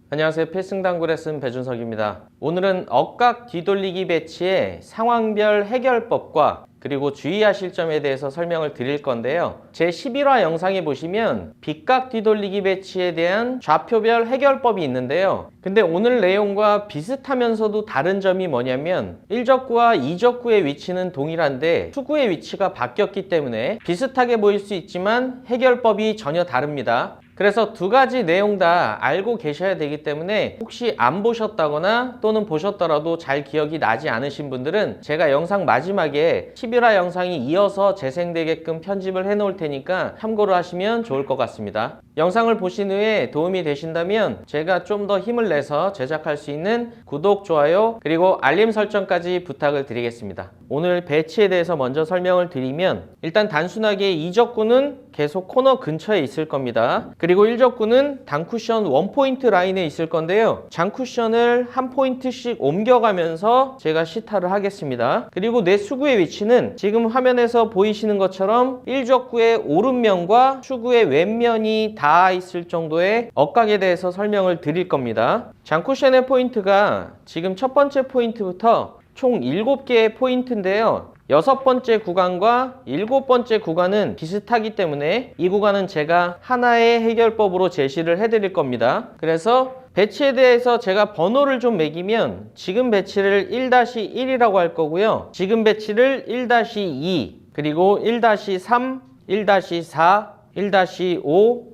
안녕하세요. 필승당구 레슨 배준석입니다. 오늘은 억각 뒤돌리기 배치의 상황별 해결법과 그리고 주의하실 점에 대해서 설명을 드릴 건데요. 제 11화 영상에 보시면 빗각 뒤돌리기 배치에 대한 좌표별 해결법이 있는데요. 근데 오늘 내용과 비슷하면서도 다른 점이 뭐냐면 1적구와 2적구의 위치는 동일한데 수구의 위치가 바뀌었기 때문에 비슷하게 보일 수 있지만 해결법이 전혀 다릅니다. 그래서 두 가지 내용 다 알고 계셔야 되기 때문에 혹시 안 보셨다거나 또는 보셨더라도 잘 기억이 나지 않으신 분들은 제가 영상 마지막에 11화 영상이 이어서 재생되게끔 편집을 해 놓을 테니까 참고로 하시면 좋을 것 같습니다. 영상을 보신 후에 도움이 되신다면 제가 좀 더 힘을 내서 제작할 수 있는 구독, 좋아요, 그리고 알림 설정까지 부탁을 드리겠습니다. 오늘 배치에 대해서 먼저 설명을 드리면 일단 단순하게 2적구는 계속 코너 근처에 있을 겁니다. 그리고 1적구는 단쿠션 원포인트 라인에 있을 건데요. 장쿠션을 한 포인트씩 옮겨가면서 제가 시타를 하겠습니다. 그리고 내 수구의 위치는 지금 화면에서 보이시는 것처럼 1적구의 오른면과 수구의 왼면이 닿아 있을 정도의 억각에 대해서 설명을 드릴 겁니다. 장쿠션의 포인트가 지금 첫 번째 포인트부터 총 7개의 포인트인데요. 6번째 구간과 7번째 구간은 비슷하기 때문에 이 구간은 제가 하나의 해결법으로 제시를 해드릴 겁니다. 그래서 배치에 대해서 제가 번호를 좀 매기면 지금 배치를 1-1이라고 할 거고요. 지금 배치를 1-2, 그리고 1-3, 1-4, 1-5,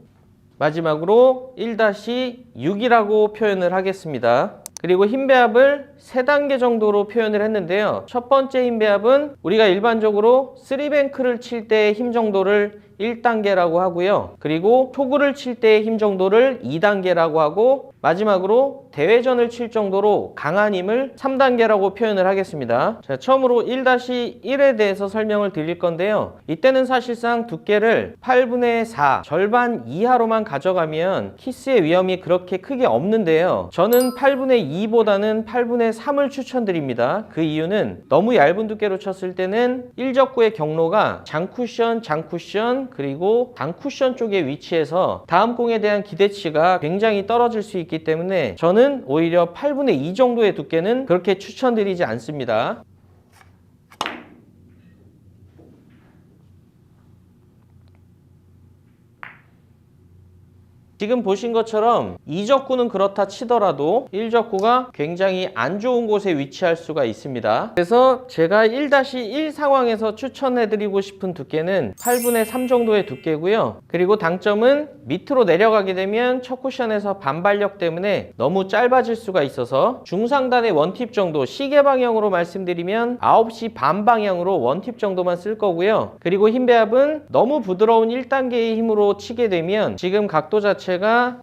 마지막으로 1-6이라고 표현을 하겠습니다. 그리고 힘 배합을 3단계 정도로 표현을 했는데요. 첫 번째 힘 배합은 우리가 일반적으로 3뱅크를 칠 때의 힘 정도를 1단계라고 하고요. 그리고 초구를 칠 때의 힘 정도를 2단계라고 하고 마지막으로 대회전을 칠 정도로 강한 힘을 3단계라고 표현을 하겠습니다. 자, 처음으로 1-1에 대해서 설명을 드릴 건데요. 이때는 사실상 두께를 8분의 4, 절반 이하로만 가져가면 키스의 위험이 그렇게 크게 없는데요. 저는 8분의 2보다는 8분의 3을 추천드립니다. 그 이유는 너무 얇은 두께로 쳤을 때는 1적구의 경로가 장쿠션, 그리고 단쿠션 쪽에 위치해서 다음 공에 대한 기대치가 굉장히 떨어질 수 있기 때문에 저는 오히려 8분의 2 정도의 두께는 그렇게 추천드리지 않습니다. 지금 보신 것처럼 2적구는 그렇다 치더라도 1적구가 굉장히 안 좋은 곳에 위치할 수가 있습니다. 그래서 제가 1-1 상황에서 추천해드리고 싶은 두께는 8분의 3 정도의 두께고요. 그리고 당점은 밑으로 내려가게 되면 첫 쿠션에서 반발력 때문에 너무 짧아질 수가 있어서 중상단의 원팁 정도, 시계 방향으로 말씀드리면 9시 반 방향으로 원팁 정도만 쓸 거고요. 그리고 힘 배합은 너무 부드러운 1단계의 힘으로 치게 되면 지금 각도 자체가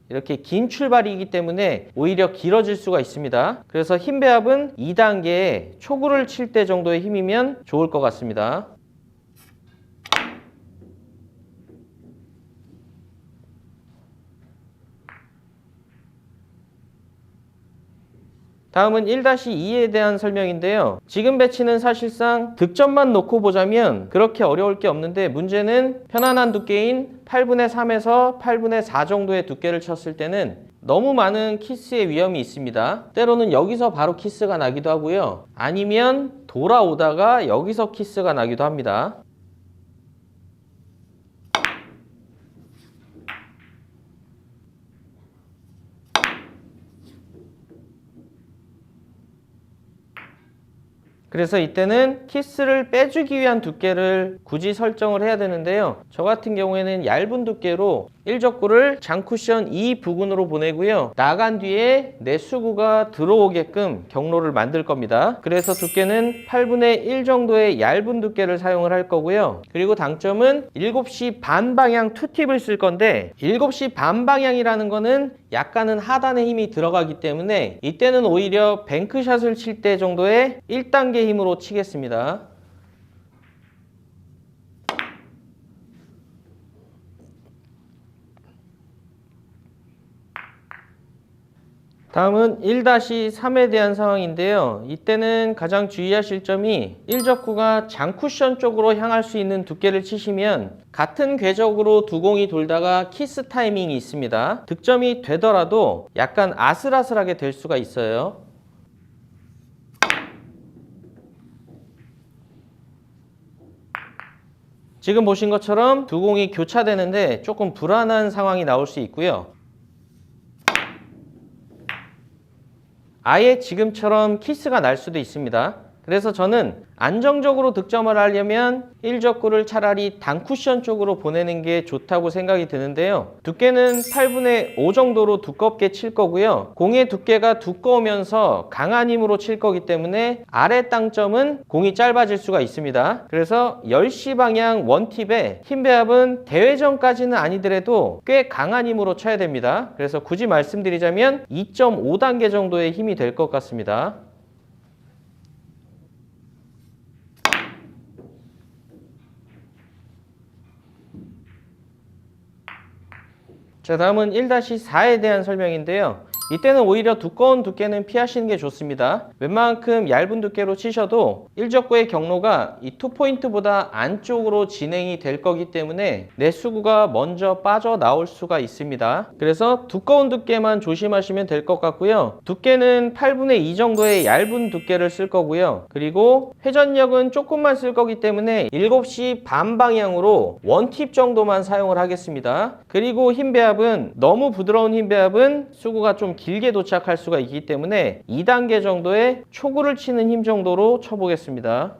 이렇게 긴 출발이기 때문에 오히려 길어질 수가 있습니다. 그래서 힘 배합은 2단계 초구를 칠 때 정도의 힘이면 좋을 것 같습니다. 다음은 1-2에 대한 설명인데요. 지금 배치는 사실상 득점만 놓고 보자면 그렇게 어려울 게 없는데 문제는 편안한 두께인 8분의 3에서 8분의 4 정도의 두께를 쳤을 때는 너무 많은 키스의 위험이 있습니다. 때로는 여기서 바로 키스가 나기도 하고요. 아니면 돌아오다가 여기서 키스가 나기도 합니다. 그래서 이때는 키스를 빼주기 위한 두께를 굳이 설정을 해야 되는데요. 저 같은 경우에는 얇은 두께로 1적구를 장쿠션 2 부근으로 보내고요. 나간 뒤에 내 수구가 들어오게끔 경로를 만들 겁니다. 그래서 두께는 8분의 1 정도의 얇은 두께를 사용을 할 거고요. 그리고 당점은 7시 반 방향 투팁을 쓸 건데 7시 반 방향이라는 거는 약간은 하단의 힘이 들어가기 때문에 이때는 오히려 뱅크샷을 칠 때 정도의 1단계 힘으로 치겠습니다. 다음은 1-3에 대한 상황인데요. 이때는 가장 주의하실 점이 1적구가 장쿠션 쪽으로 향할 수 있는 두께를 치시면 같은 궤적으로 두 공이 돌다가 키스 타이밍이 있습니다. 득점이 되더라도 약간 아슬아슬하게 될 수가 있어요. 지금 보신 것처럼 두 공이 교차되는데 조금 불안한 상황이 나올 수 있고요. 아예 지금처럼 키스가 날 수도 있습니다. 그래서 저는 안정적으로 득점을 하려면 1적구를 차라리 단쿠션 쪽으로 보내는 게 좋다고 생각이 드는데요. 두께는 8분의 5 정도로 두껍게 칠 거고요. 공의 두께가 두꺼우면서 강한 힘으로 칠 거기 때문에 아래 땅점은 공이 짧아질 수가 있습니다. 그래서 10시 방향 원팁에 힘 배합은 대회전까지는 아니더라도 꽤 강한 힘으로 쳐야 됩니다. 그래서 굳이 말씀드리자면 2.5단계 정도의 힘이 될 것 같습니다. 자, 다음은 1-4에 대한 설명인데요. 이때는 오히려 두꺼운 두께는 피하시는 게 좋습니다. 웬만큼 얇은 두께로 치셔도 1적구의 경로가 이 투포인트보다 안쪽으로 진행이 될 거기 때문에 내수구가 먼저 빠져나올 수가 있습니다. 그래서 두꺼운 두께만 조심하시면 될 것 같고요. 두께는 8분의 2 정도의 얇은 두께를 쓸 거고요. 그리고 회전력은 조금만 쓸 거기 때문에 7시 반 방향으로 원팁 정도만 사용을 하겠습니다. 그리고 힘 배합은 너무 부드러운 힘 배합은 수구가 좀 길게 도착할 수가 있기 때문에 2단계 정도의 초구를 치는 힘 정도로 쳐보겠습니다.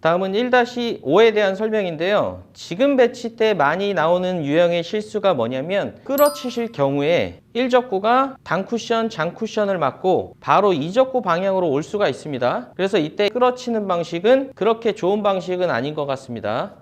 다음은 1-5에 대한 설명인데요. 지금 배치 때 많이 나오는 유형의 실수가 뭐냐면 끌어치실 경우에 1적구가 단쿠션, 장쿠션을 맞고 바로 2적구 방향으로 올 수가 있습니다. 그래서 이때 끌어치는 방식은 그렇게 좋은 방식은 아닌 것 같습니다.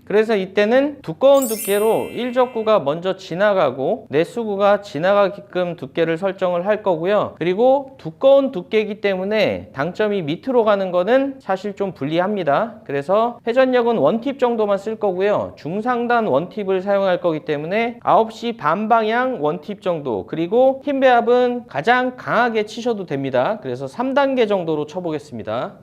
그래서 이때는 두꺼운 두께로 1적구가 먼저 지나가고 내수구가 지나가게끔 두께를 설정을 할 거고요. 그리고 두꺼운 두께이기 때문에 당점이 밑으로 가는 거는 사실 좀 불리합니다. 그래서 회전력은 원팁 정도만 쓸 거고요. 중상단 원팁을 사용할 거기 때문에 9시 반 방향 원팁 정도, 그리고 힘 배합은 가장 강하게 치셔도 됩니다. 그래서 3단계 정도로 쳐보겠습니다.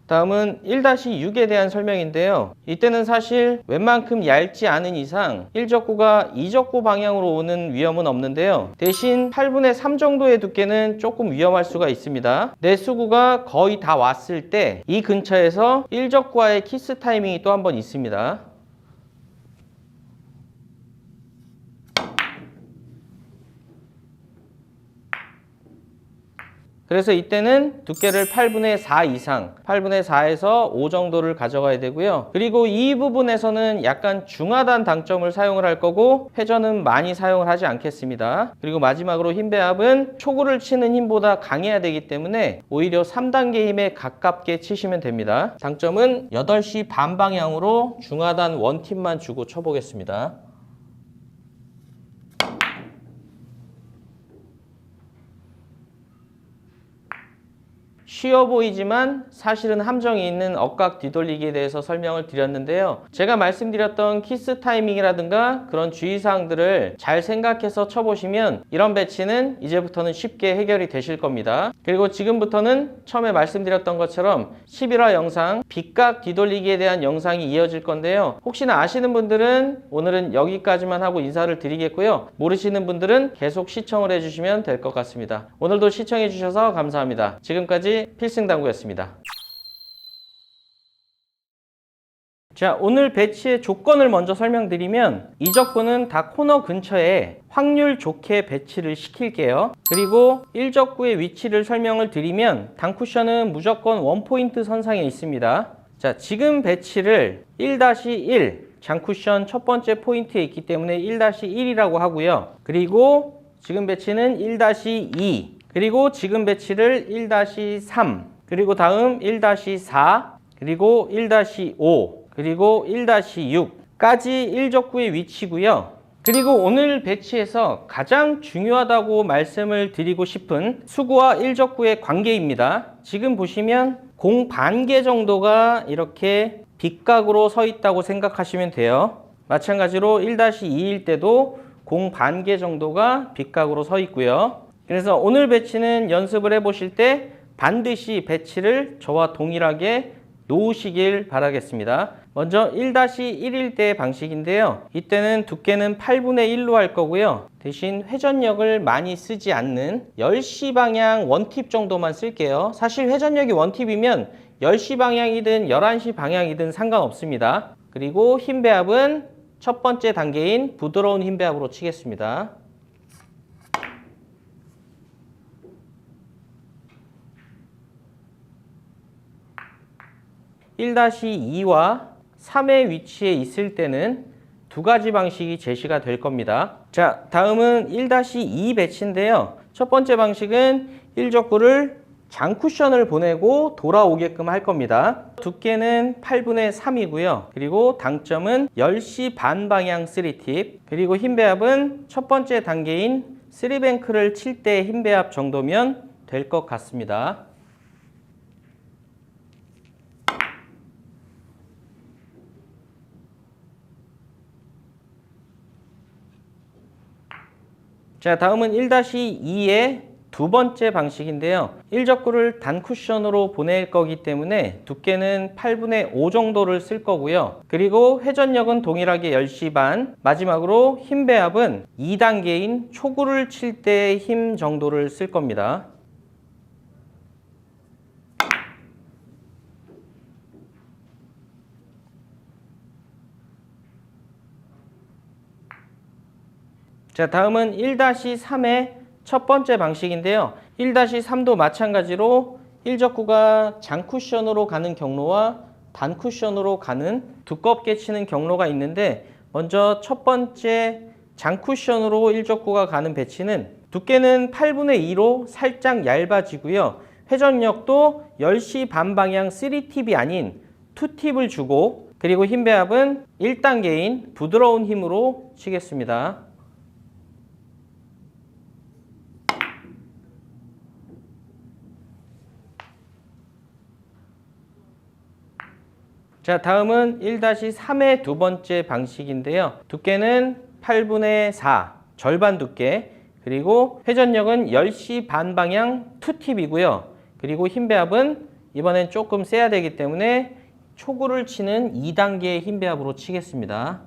다음은 1-6에 대한 설명인데요. 이때는 사실 웬만큼 얇지 않은 이상 1적구가 2적구 방향으로 오는 위험은 없는데요. 대신 8분의 3 정도의 두께는 조금 위험할 수가 있습니다. 내수구가 거의 다 왔을 때 이 근처에서 1적구와의 키스 타이밍이 또 한 번 있습니다. 그래서 이때는 두께를 8분의 4 이상, 8분의 4에서 5 정도를 가져가야 되고요. 그리고 이 부분에서는 약간 중하단 당점을 사용을 할 거고 회전은 많이 사용을 하지 않겠습니다. 그리고 마지막으로 힘 배합은 초구를 치는 힘보다 강해야 되기 때문에 오히려 3단계 힘에 가깝게 치시면 됩니다. 당점은 8시 반 방향으로 중하단 원팁만 주고 쳐보겠습니다. 쉬워 보이지만 사실은 함정이 있는 억각 뒤돌리기에 대해서 설명을 드렸는데요. 제가 말씀드렸던 키스 타이밍이라든가 그런 주의사항들을 잘 생각해서 쳐보시면 이런 배치는 이제부터는 쉽게 해결이 되실 겁니다. 그리고 지금부터는 처음에 말씀드렸던 것처럼 11화 영상 빗각 뒤돌리기에 대한 영상이 이어질 건데요. 혹시나 아시는 분들은 오늘은 여기까지만 하고 인사를 드리겠고요. 모르시는 분들은 계속 시청을 해주시면 될 것 같습니다. 오늘도 시청해 주셔서 감사합니다. 지금까지 필승당구였습니다. 자, 오늘 배치의 조건을 먼저 설명드리면 이적구는 다 코너 근처에 확률 좋게 배치를 시킬게요. 그리고 1적구의 위치를 설명을 드리면 단쿠션은 무조건 원포인트 선상에 있습니다. 자, 지금 배치를 1-1 장쿠션 첫 번째 포인트에 있기 때문에 1-1이라고 하고요. 그리고 지금 배치는 1-2, 그리고 지금 배치를 1-3, 그리고 다음 1-4, 그리고 1-5, 그리고 1-6까지 1적구의 위치고요. 그리고 오늘 배치에서 가장 중요하다고 말씀을 드리고 싶은 수구와 1적구의 관계입니다. 지금 보시면 공 반 개 정도가 이렇게 빗각으로 서 있다고 생각하시면 돼요. 마찬가지로 1-2일 때도 공 반 개 정도가 빗각으로 서 있고요. 그래서 오늘 배치는 연습을 해보실 때 반드시 배치를 저와 동일하게 놓으시길 바라겠습니다. 먼저 1-1일 때 방식인데요. 이때는 두께는 8분의 1로 할 거고요. 대신 회전력을 많이 쓰지 않는 10시 방향 원팁 정도만 쓸게요. 사실 회전력이 원팁이면 10시 방향이든 11시 방향이든 상관없습니다. 그리고 힘 배합은 첫 번째 단계인 부드러운 힘 배합으로 치겠습니다. 1-2와 3의 위치에 있을 때는 두 가지 방식이 제시가 될 겁니다. 자, 다음은 1-2 배치인데요. 첫 번째 방식은 1적구를 장쿠션을 보내고 돌아오게끔 할 겁니다. 두께는 8분의 3이고요. 그리고 당점은 10시 반 방향 3팁. 그리고 힘 배합은 첫 번째 단계인 3뱅크를 칠 때 힘 배합 정도면 될 것 같습니다. 자, 다음은 1-2의 두 번째 방식인데요. 1적구를 단쿠션으로 보낼 거기 때문에 두께는 8분의 5 정도를 쓸 거고요. 그리고 회전력은 동일하게 10시 반, 마지막으로 힘 배합은 2단계인 초구를 칠 때 힘 정도를 쓸 겁니다. 자, 다음은 1-3의 첫 번째 방식인데요. 1-3도 마찬가지로 1적구가 장쿠션으로 가는 경로와 단쿠션으로 가는 두껍게 치는 경로가 있는데, 먼저 첫 번째 장쿠션으로 1적구가 가는 배치는 두께는 8분의 2로 살짝 얇아지고요. 회전력도 10시 반 방향 3팁이 아닌 2팁을 주고, 그리고 힘 배합은 1단계인 부드러운 힘으로 치겠습니다. 자, 다음은 1-3의 두 번째 방식인데요. 두께는 8분의 4, 절반 두께, 그리고 회전력은 10시 반 방향 2팁이고요. 그리고 힘 배합은 이번엔 조금 세야 되기 때문에 초구를 치는 2단계의 힘 배합으로 치겠습니다.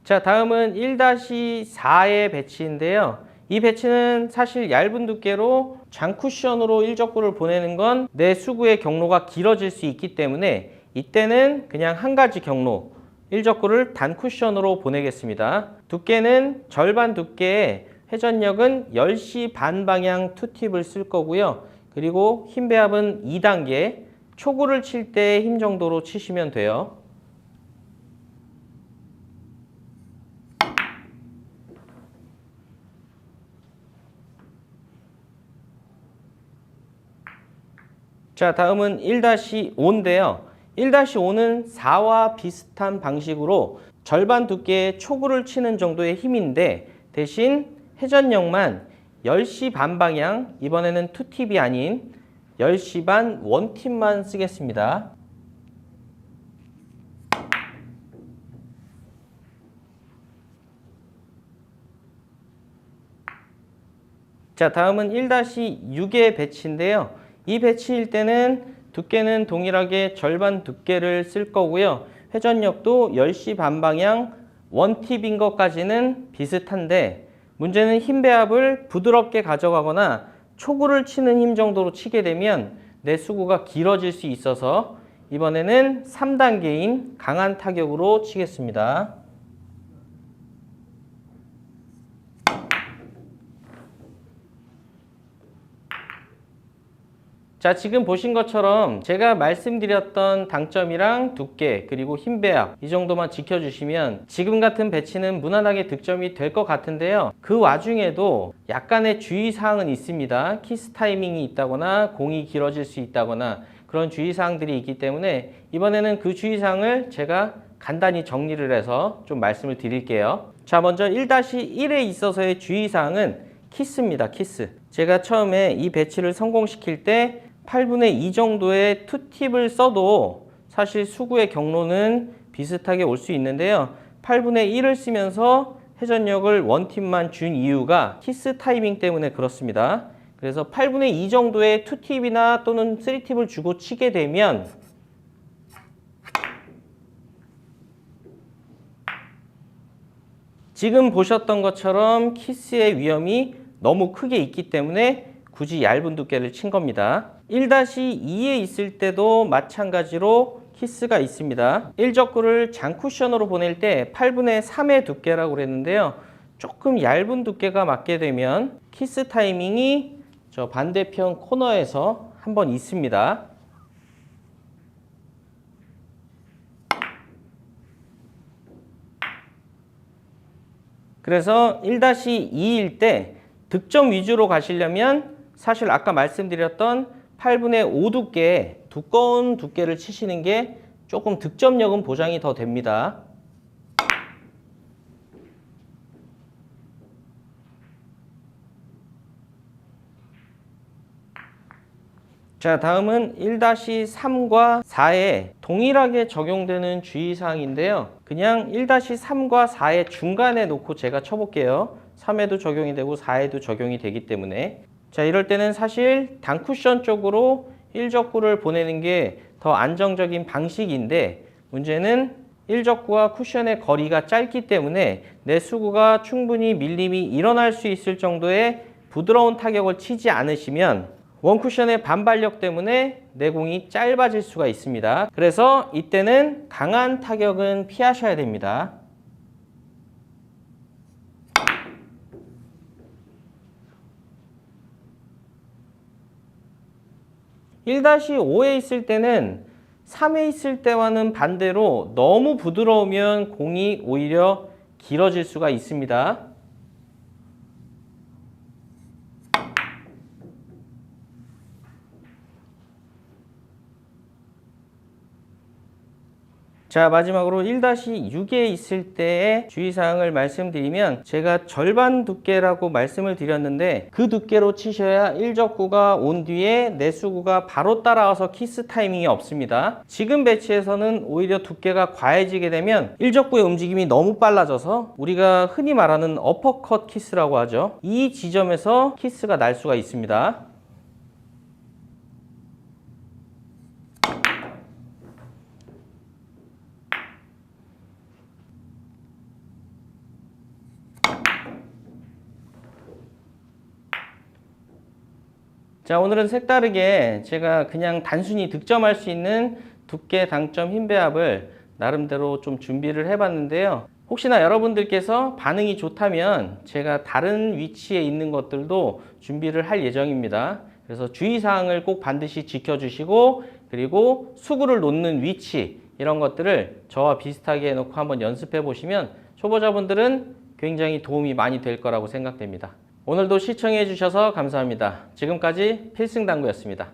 자, 다음은 1-4의 배치인데요. 이 배치는 사실 얇은 두께로 장쿠션으로 1적구를 보내는 건 내 수구의 경로가 길어질 수 있기 때문에 이때는 그냥 한 가지 경로, 1적구를 단쿠션으로 보내겠습니다. 두께는 절반 두께에 회전력은 10시 반 방향 2팁을 쓸 거고요. 그리고 힘 배합은 2단계, 초구를 칠 때 힘 정도로 치시면 돼요. 자, 다음은 1-5인데요. 1-5는 4와 비슷한 방식으로 절반 두께의 초구를 치는 정도의 힘인데, 대신 회전력만 10시 반 방향, 이번에는 2팁이 아닌 10시 반 1팁만 쓰겠습니다. 자, 다음은 1-6의 배치인데요. 이 배치일 때는 두께는 동일하게 절반 두께를 쓸 거고요. 회전력도 10시 반 방향 1팁인 것까지는 비슷한데, 문제는 힘 배합을 부드럽게 가져가거나 초구를 치는 힘 정도로 치게 되면 내 수구가 길어질 수 있어서 이번에는 3단계인 강한 타격으로 치겠습니다. 자, 지금 보신 것처럼 제가 말씀드렸던 당점이랑 두께 그리고 힘 배합 이 정도만 지켜주시면 지금 같은 배치는 무난하게 득점이 될 것 같은데요. 그 와중에도 약간의 주의사항은 있습니다. 키스 타이밍이 있다거나 공이 길어질 수 있다거나 그런 주의사항들이 있기 때문에 이번에는 그 주의사항을 제가 간단히 정리를 해서 좀 말씀을 드릴게요. 자, 먼저 1-1에 있어서의 주의사항은 키스입니다. 키스. 제가 처음에 이 배치를 성공시킬 때 8분의 2 정도의 투팁을 써도 사실 수구의 경로는 비슷하게 올 수 있는데요. 8분의 1을 쓰면서 회전력을 원팁만 준 이유가 키스 타이밍 때문에 그렇습니다. 그래서 8분의 2 정도의 투팁이나 또는 3팁을 주고 치게 되면 지금 보셨던 것처럼 키스의 위험이 너무 크게 있기 때문에 굳이 얇은 두께를 친 겁니다. 1-2에 있을 때도 마찬가지로 키스가 있습니다. 1적구를 장쿠션으로 보낼 때 8분의 3의 두께라고 그랬는데요. 조금 얇은 두께가 맞게 되면 키스 타이밍이 저 반대편 코너에서 한번 있습니다. 그래서 1-2일 때 득점 위주로 가시려면 사실 아까 말씀드렸던 8분의 5 두께, 두꺼운 두께를 치시는 게 조금 득점력은 보장이 더 됩니다. 자, 다음은 1-3과 4에 동일하게 적용되는 주의사항인데요. 그냥 1-3과 4의 중간에 놓고 제가 쳐볼게요. 3에도 적용이 되고 4에도 적용이 되기 때문에 자, 이럴 때는 사실 단쿠션 쪽으로 1적구를 보내는 게 더 안정적인 방식인데 문제는 1적구와 쿠션의 거리가 짧기 때문에 내 수구가 충분히 밀림이 일어날 수 있을 정도의 부드러운 타격을 치지 않으시면 원쿠션의 반발력 때문에 내 공이 짧아질 수가 있습니다. 그래서 이때는 강한 타격은 피하셔야 됩니다. (1-5에) 있을 때는 3에 있을 때와는 반대로 너무 부드러우면 공이 오히려 길어질 수가 있습니다. 자, 마지막으로 1-6에 있을 때의 주의사항을 말씀드리면 제가 절반 두께라고 말씀을 드렸는데 그 두께로 치셔야 1적구가 온 뒤에 내 수구가 바로 따라와서 키스 타이밍이 없습니다. 지금 배치에서는 오히려 두께가 과해지게 되면 1적구의 움직임이 너무 빨라져서 우리가 흔히 말하는 어퍼컷 키스라고 하죠. 이 지점에서 키스가 날 수가 있습니다. 자, 오늘은 색다르게 제가 그냥 단순히 득점할 수 있는 두께, 당점, 힘 배합을 나름대로 좀 준비를 해봤는데요. 혹시나 여러분들께서 반응이 좋다면 제가 다른 위치에 있는 것들도 준비를 할 예정입니다. 그래서 주의사항을 꼭 반드시 지켜주시고 그리고 수구를 놓는 위치 이런 것들을 저와 비슷하게 해놓고 한번 연습해 보시면 초보자분들은 굉장히 도움이 많이 될 거라고 생각됩니다. 오늘도 시청해 주셔서 감사합니다. 지금까지 필승당구였습니다.